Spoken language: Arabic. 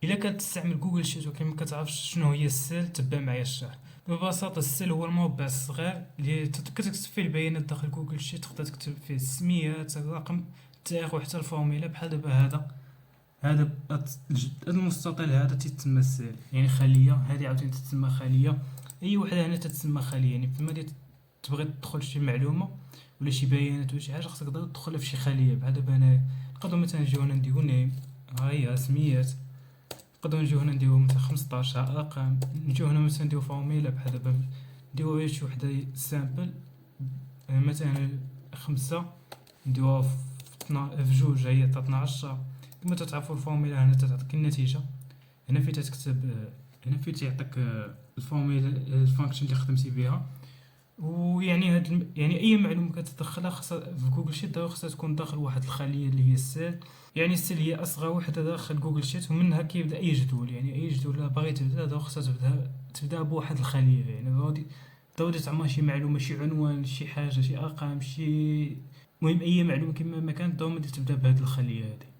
الا كتستعمل جوجل شيت ولكن ما كتعرفش شنو هي السيل، تبع معايا الشرح. ببساطه السيل هو المربع الصغير اللي كتكتب فيه البيانات داخل جوجل شيت. تقدر تكتب فيه السميات، الرقم، التاريخ، وحتى الفورميلا. بحال دابا هذا المستطيل هذا تيتسمى السيل، يعني خليه. هذه عاوتاني تتسمى خليه. اي وحده هنا تتسمى خليه. يعني فما تبغي تدخل شي معلومه ولا شي بيانات ولا شي حاجه، خصك تدخلها في شي خليه. بحال دابا هنايا نقدروا مثلا نجيو هنا نديرو نيم، ها هي سميات. نقدروا نجيو هنا نديرو مثلا 15 ارقام. نجيو هنا مثلا نديرو فورميلا. بحال دابا نديرو غير شي وحده سامبل، مثلا 5 نديروها في جوج، هي تا 12. كما تتعرفوا الفورميلا هنا تتعطيك النتيجة. هنا فين تكتب، هنا فين تيعطيك الفورميلا، الفانكشن اللي خدمتي بها. ويعني يعني اي معلومه كتدخلها خاصها في جوجل شيت ضروري خاصها تكون داخل واحد الخليه اللي هي السيل. يعني السيل هي اصغر وحده داخل جوجل شيت، ومنها كيبدا اي جدول. يعني اي جدول لا باغي تبدا ضروري خاصها تبدا بواحد الخليه. يعني ضروري تعمر شي معلومه، شي عنوان، شي حاجه، شي ارقام، شي، المهم اي معلومه كما ما كانت ضروري تبدا بهذه الخليه هذه.